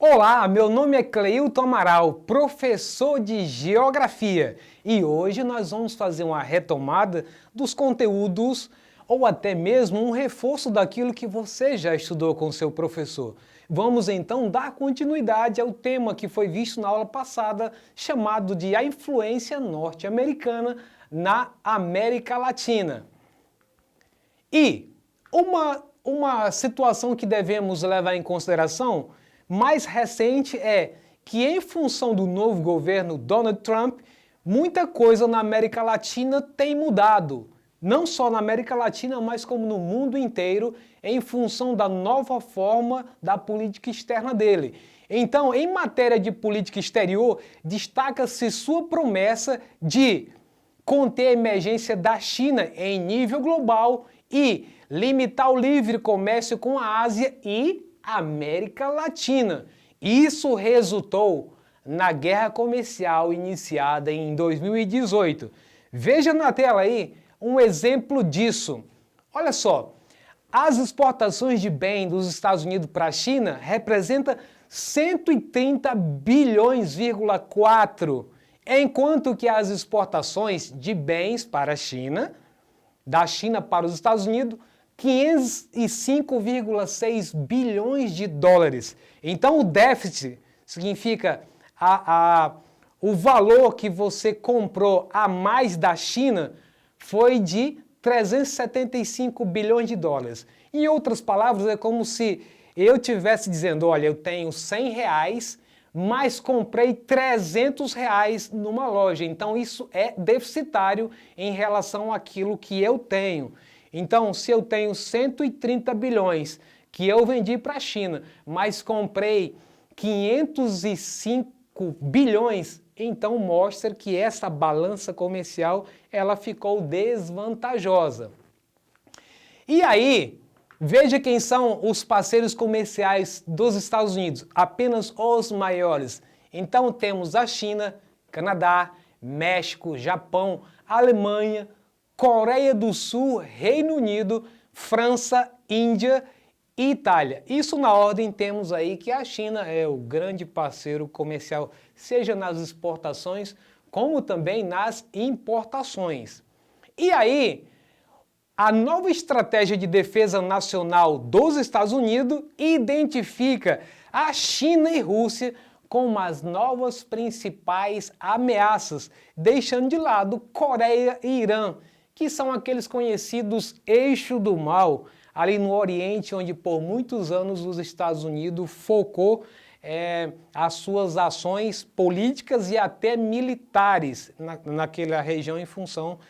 Olá, meu nome é Cleilton Amaral, professor de Geografia, e hoje nós vamos fazer uma retomada dos conteúdos ou até mesmo um reforço daquilo que você já estudou com seu professor. Vamos então dar continuidade ao tema que foi visto na aula passada, chamado de a influência norte-americana na América Latina. E uma situação que devemos levar em consideração mais recente é que, em função do novo governo Donald Trump, muita coisa na América Latina tem mudado. Não só na América Latina, mas como no mundo inteiro, em função da nova forma da política externa dele. Então, em matéria de política exterior, destaca-se sua promessa de conter a emergência da China em nível global e limitar o livre comércio com a Ásia e América Latina. Isso resultou na guerra comercial iniciada em 2018. Veja na tela aí um exemplo disso. Olha só, as exportações de bens dos Estados Unidos para a China representam 130 bilhões,4, enquanto que as exportações de bens para a China, da China para os Estados Unidos, 505,6 bilhões de dólares. Então, o déficit significa o valor que você comprou a mais da China foi de 375 bilhões de dólares. Em outras palavras, é como se eu estivesse dizendo, olha, eu tenho 100 reais, mas comprei 300 reais numa loja. Então, isso é deficitário em relação àquilo que eu tenho. Então, se eu tenho 130 bilhões que eu vendi para a China, mas comprei 505 bilhões, então mostra que essa balança comercial ela ficou desvantajosa. E aí, veja quem são os parceiros comerciais dos Estados Unidos, apenas os maiores. Então temos a China, Canadá, México, Japão, Alemanha, Coreia do Sul, Reino Unido, França, Índia e Itália. Isso na ordem temos aí que a China é o grande parceiro comercial, seja nas exportações como também nas importações. E aí, a nova estratégia de defesa nacional dos Estados Unidos identifica a China e Rússia como as novas principais ameaças, deixando de lado Coreia e Irã, que são aqueles conhecidos eixo do mal, ali no Oriente, onde por muitos anos os Estados Unidos focou as suas ações políticas e até militares naquela região em função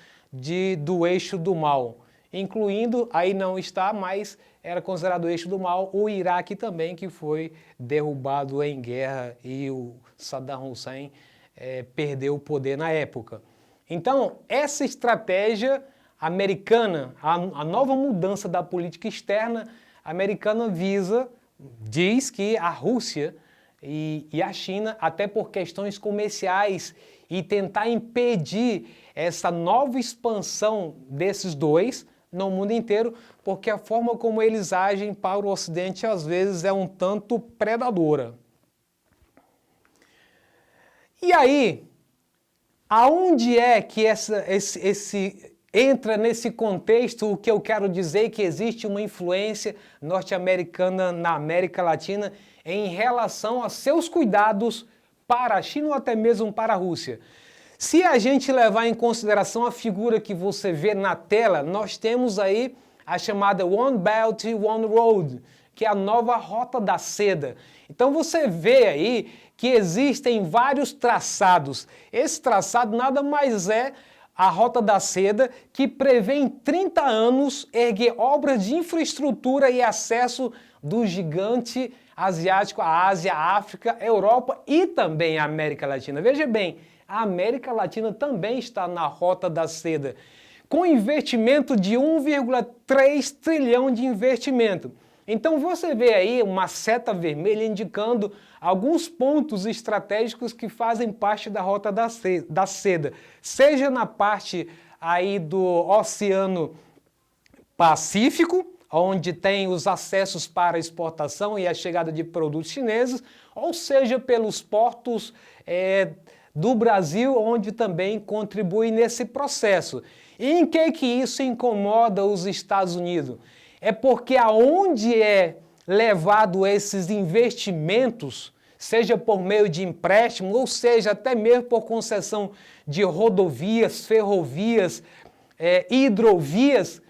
do eixo do mal. Incluindo, aí não está, mas era considerado o eixo do mal, o Iraque também, que foi derrubado em guerra e o Saddam Hussein perdeu o poder na época. Então, essa estratégia americana, a nova mudança da política externa americana diz que a Rússia e a China, até por questões comerciais, e tentar impedir essa nova expansão desses dois no mundo inteiro, porque a forma como eles agem para o Ocidente às vezes é um tanto predadora. E aí, aonde é que entra nesse contexto o que eu quero dizer que existe uma influência norte-americana na América Latina em relação a seus cuidados para a China ou até mesmo para a Rússia? Se a gente levar em consideração a figura que você vê na tela, nós temos aí a chamada One Belt, One Road, que é a nova Rota da Seda. Então você vê aí que existem vários traçados. Esse traçado nada mais é a Rota da Seda, que prevê em 30 anos erguer obras de infraestrutura e acesso do gigante asiático à Ásia, África, Europa e também a América Latina. Veja bem, a América Latina também está na Rota da Seda, com investimento de 1,3 trilhão de investimento. Então você vê aí uma seta vermelha indicando alguns pontos estratégicos que fazem parte da Rota da Seda, seja na parte aí do Oceano Pacífico, onde tem os acessos para exportação e a chegada de produtos chineses, ou seja, pelos portos do Brasil, onde também contribui nesse processo. E em que isso incomoda os Estados Unidos? É porque aonde é levado esses investimentos, seja por meio de empréstimo, ou seja, até mesmo por concessão de rodovias, ferrovias, hidrovias,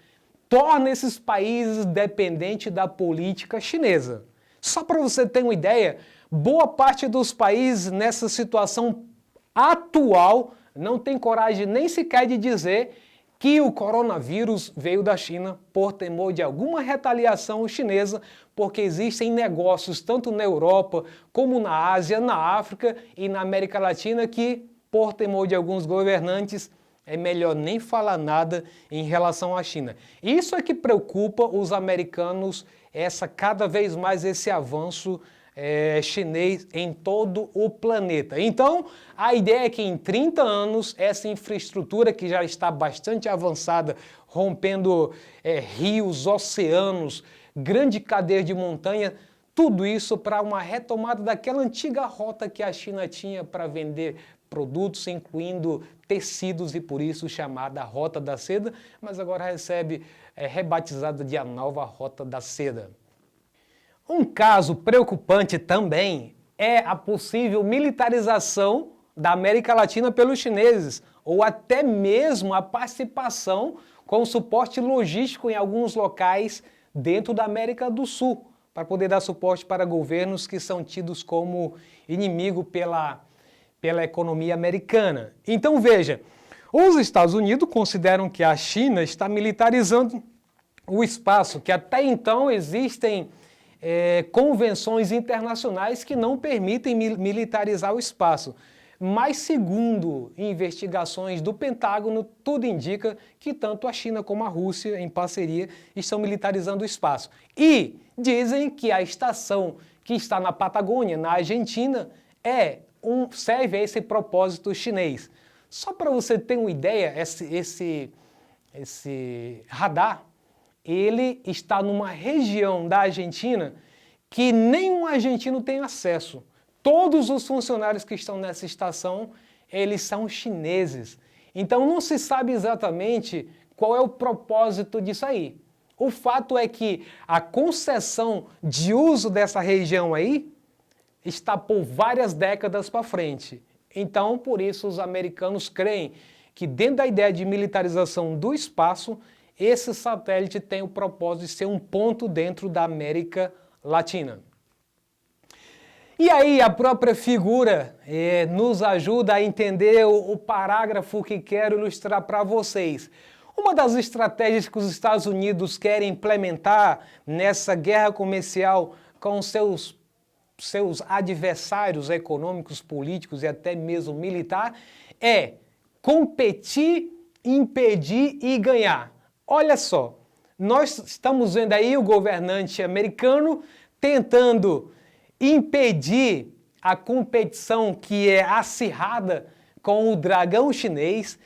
torna esses países dependentes da política chinesa. Só para você ter uma ideia, boa parte dos países nessa situação atual não tem coragem nem sequer de dizer que o coronavírus veio da China por temor de alguma retaliação chinesa, porque existem negócios tanto na Europa como na Ásia, na África e na América Latina que, por temor de alguns governantes, é melhor nem falar nada em relação à China. Isso é que preocupa os americanos, cada vez mais esse avanço chinês em todo o planeta. Então, a ideia é que em 30 anos, essa infraestrutura que já está bastante avançada, rompendo rios, oceanos, grande cadeia de montanha, tudo isso para uma retomada daquela antiga rota que a China tinha para vender produtos, incluindo tecidos, e por isso chamada Rota da Seda, mas agora rebatizada de a nova Rota da Seda. Um caso preocupante também é a possível militarização da América Latina pelos chineses, ou até mesmo a participação com suporte logístico em alguns locais dentro da América do Sul, para poder dar suporte para governos que são tidos como inimigo pela economia americana. Então veja, os Estados Unidos consideram que a China está militarizando o espaço, que até então existem convenções internacionais que não permitem militarizar o espaço. Mas, segundo investigações do Pentágono, tudo indica que tanto a China como a Rússia, em parceria, estão militarizando o espaço. E dizem que a estação que está na Patagônia, na Argentina, serve a esse propósito chinês. Só para você ter uma ideia, esse radar, ele está numa região da Argentina que nenhum argentino tem acesso. Todos os funcionários que estão nessa estação, eles são chineses. Então não se sabe exatamente qual é o propósito disso aí. O fato é que a concessão de uso dessa região aí está por várias décadas para frente. Então, por isso, os americanos creem que dentro da ideia de militarização do espaço, esse satélite tem o propósito de ser um ponto dentro da América Latina. E aí a própria figura nos ajuda a entender o parágrafo que quero ilustrar para vocês. Uma das estratégias que os Estados Unidos querem implementar nessa guerra comercial com seus adversários econômicos, políticos e até mesmo militar é competir, impedir e ganhar. Olha só, nós estamos vendo aí o governante americano tentando impedir a competição que é acirrada com o dragão chinês,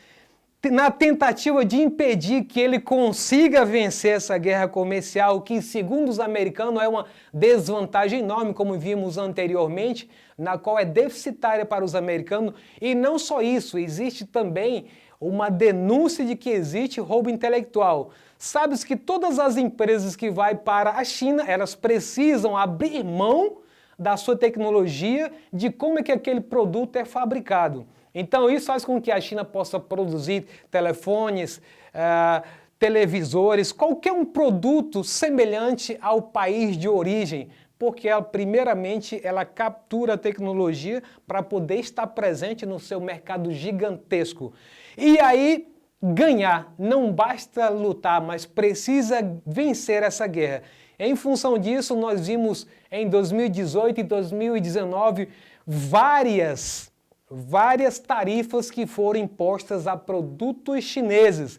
na tentativa de impedir que ele consiga vencer essa guerra comercial, que segundo os americanos é uma desvantagem enorme, como vimos anteriormente, na qual é deficitária para os americanos. E não só isso, existe também uma denúncia de que existe roubo intelectual. Sabes que todas as empresas que vão para a China, elas precisam abrir mão da sua tecnologia, de como é que aquele produto é fabricado. Então isso faz com que a China possa produzir telefones, televisores, qualquer um produto semelhante ao país de origem, porque primeiramente ela captura a tecnologia para poder estar presente no seu mercado gigantesco. E aí ganhar, não basta lutar, mas precisa vencer essa guerra. Em função disso, nós vimos em 2018 e 2019 várias tarifas que foram impostas a produtos chineses.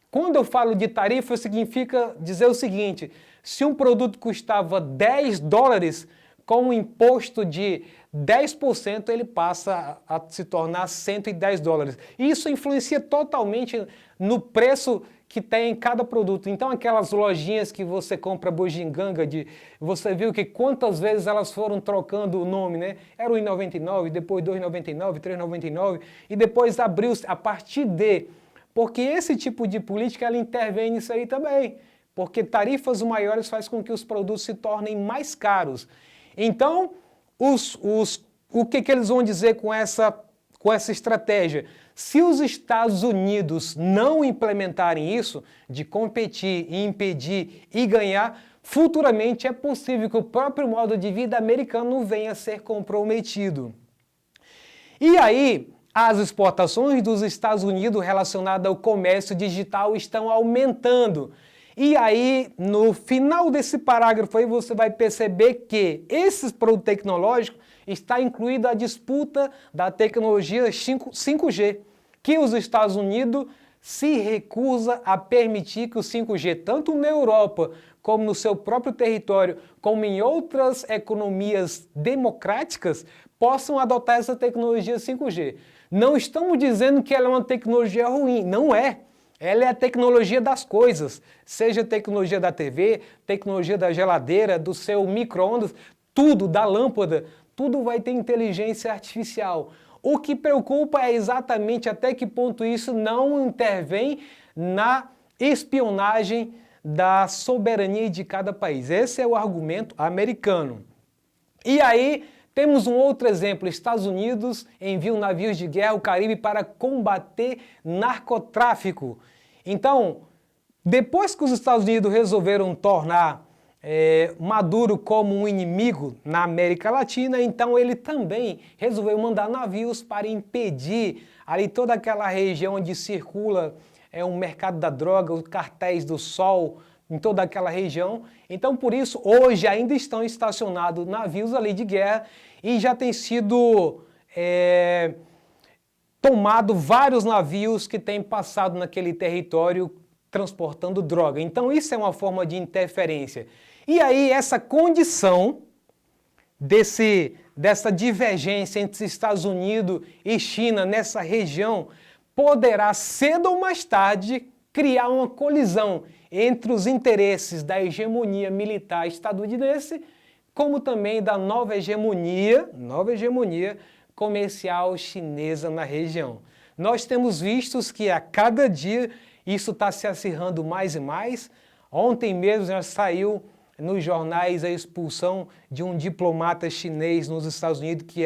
Quando eu falo de tarifa, significa dizer o seguinte: se um produto custava $10, com um imposto de 10%, ele passa a se tornar $110. Isso influencia totalmente no preço que tem em cada produto. Então aquelas lojinhas que você compra bugiganga, você viu que quantas vezes elas foram trocando o nome, né? Era o R$1,99, depois R$2,99, R$3,99 e depois abriu a partir de... Porque esse tipo de política ela intervém nisso aí também. Porque tarifas maiores faz com que os produtos se tornem mais caros. Então, o que eles vão dizer com essa estratégia? Se os Estados Unidos não implementarem isso, de competir, impedir e ganhar, futuramente é possível que o próprio modo de vida americano venha a ser comprometido. E aí, as exportações dos Estados Unidos relacionadas ao comércio digital estão aumentando. E aí, no final desse parágrafo aí, você vai perceber que esses produtos tecnológicos está incluída a disputa da tecnologia 5G, que os Estados Unidos se recusa a permitir que o 5G, tanto na Europa, como no seu próprio território, como em outras economias democráticas, possam adotar essa tecnologia 5G. Não estamos dizendo que ela é uma tecnologia ruim, não é. Ela é a tecnologia das coisas, seja a tecnologia da TV, tecnologia da geladeira, do seu micro-ondas, tudo, da lâmpada, tudo vai ter inteligência artificial. O que preocupa é exatamente até que ponto isso não intervém na espionagem da soberania de cada país. Esse é o argumento americano. E aí temos um outro exemplo. Estados Unidos enviam navios de guerra ao Caribe para combater narcotráfico. Então, depois que os Estados Unidos resolveram tornar Maduro como um inimigo na América Latina, então ele também resolveu mandar navios para impedir ali toda aquela região onde circula um mercado da droga, os cartéis do sol, em toda aquela região. Então, por isso, hoje ainda estão estacionados navios ali de guerra e já tem sido tomado vários navios que têm passado naquele território transportando droga. Então, isso é uma forma de interferência. E aí, essa condição dessa divergência entre Estados Unidos e China nessa região poderá, cedo ou mais tarde, criar uma colisão entre os interesses da hegemonia militar estadunidense, como também da nova hegemonia comercial chinesa na região. Nós temos visto que a cada dia isso está se acirrando mais e mais. Ontem mesmo já saiu nos jornais a expulsão de um diplomata chinês nos Estados Unidos que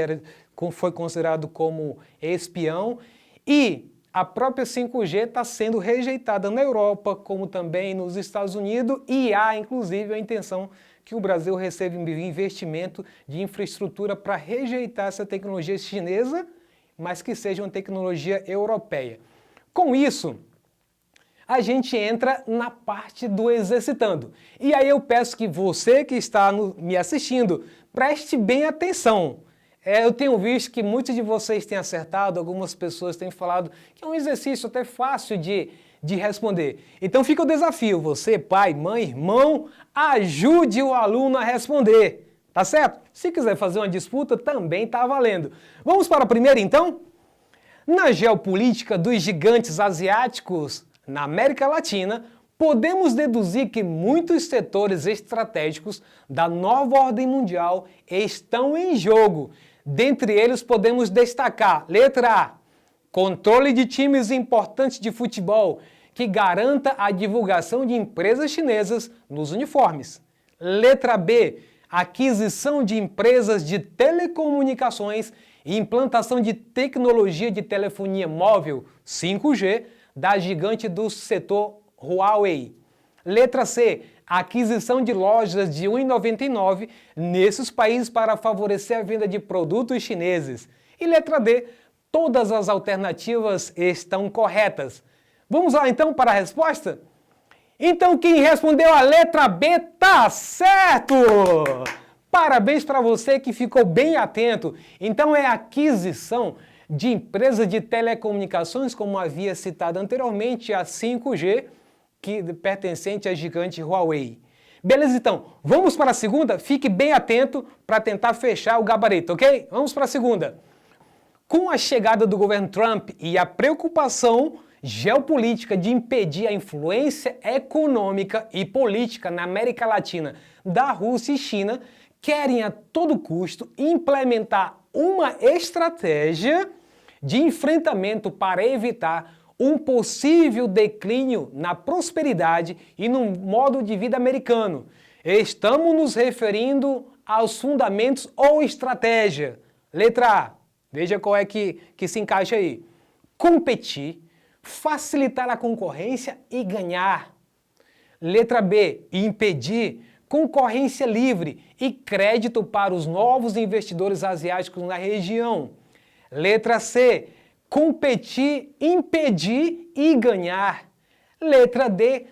foi considerado como espião. E a própria 5G está sendo rejeitada na Europa, como também nos Estados Unidos, e há, inclusive, a intenção que o Brasil receba investimento de infraestrutura para rejeitar essa tecnologia chinesa, mas que seja uma tecnologia europeia. Com isso, a gente entra na parte do exercitando. E aí eu peço que você que está me assistindo, preste bem atenção. Eu tenho visto que muitos de vocês têm acertado, algumas pessoas têm falado que é um exercício até fácil de responder. Então fica o desafio, você, pai, mãe, irmão, ajude o aluno a responder, tá certo? Se quiser fazer uma disputa, também tá valendo. Vamos para a primeira então? Na geopolítica dos gigantes asiáticos na América Latina, podemos deduzir que muitos setores estratégicos da nova ordem mundial estão em jogo. Dentre eles podemos destacar, letra A, controle de times importantes de futebol, que garanta a divulgação de empresas chinesas nos uniformes. Letra B, aquisição de empresas de telecomunicações e implantação de tecnologia de telefonia móvel 5G da gigante do setor Huawei. Letra C, aquisição de lojas de R$ 1,99 nesses países para favorecer a venda de produtos chineses. E letra D, todas as alternativas estão corretas. Vamos lá então para a resposta? Então quem respondeu a letra B tá certo! Parabéns para você que ficou bem atento. Então é aquisição de empresas de telecomunicações, como havia citado anteriormente, a 5G, que pertencente à gigante Huawei. Beleza, então, vamos para a segunda? Fique bem atento para tentar fechar o gabarito, ok? Vamos para a segunda. Com a chegada do governo Trump e a preocupação geopolítica de impedir a influência econômica e política na América Latina da Rússia e China, querem a todo custo implementar uma estratégia de enfrentamento para evitar um possível declínio na prosperidade e no modo de vida americano. Estamos nos referindo aos fundamentos ou estratégia. Letra A, veja qual é que se encaixa aí. Competir, facilitar a concorrência e ganhar. Letra B, impedir concorrência livre e crédito para os novos investidores asiáticos na região. Letra C, competir, impedir e ganhar. Letra D,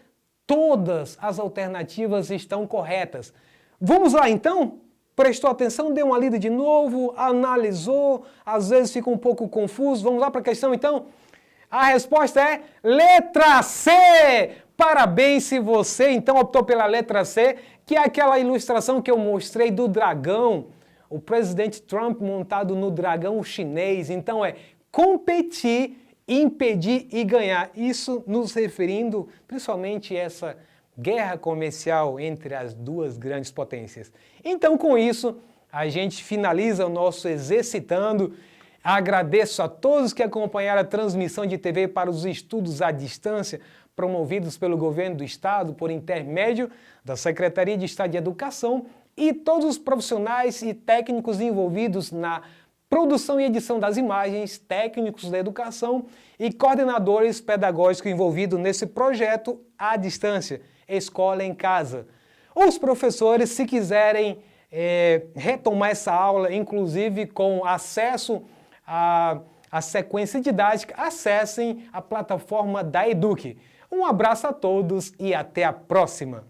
todas as alternativas estão corretas. Vamos lá então? Prestou atenção, deu uma lida de novo, analisou, às vezes fica um pouco confuso. Vamos lá para a questão então? A resposta é letra C! Parabéns se você então optou pela letra C, que é aquela ilustração que eu mostrei do dragão, o presidente Trump montado no dragão chinês. Então é competir, impedir e ganhar. Isso nos referindo principalmente a essa guerra comercial entre as duas grandes potências. Então, com isso, a gente finaliza o nosso Exercitando. Agradeço a todos que acompanharam a transmissão de TV para os estudos à distância promovidos pelo Governo do Estado por intermédio da Secretaria de Estado de Educação e todos os profissionais e técnicos envolvidos na produção e edição das imagens, técnicos da educação e coordenadores pedagógicos envolvidos nesse projeto à distância, Escola em Casa. Os professores, se quiserem retomar essa aula, inclusive com acesso à sequência didática, acessem a plataforma da Eduque. Um abraço a todos e até a próxima!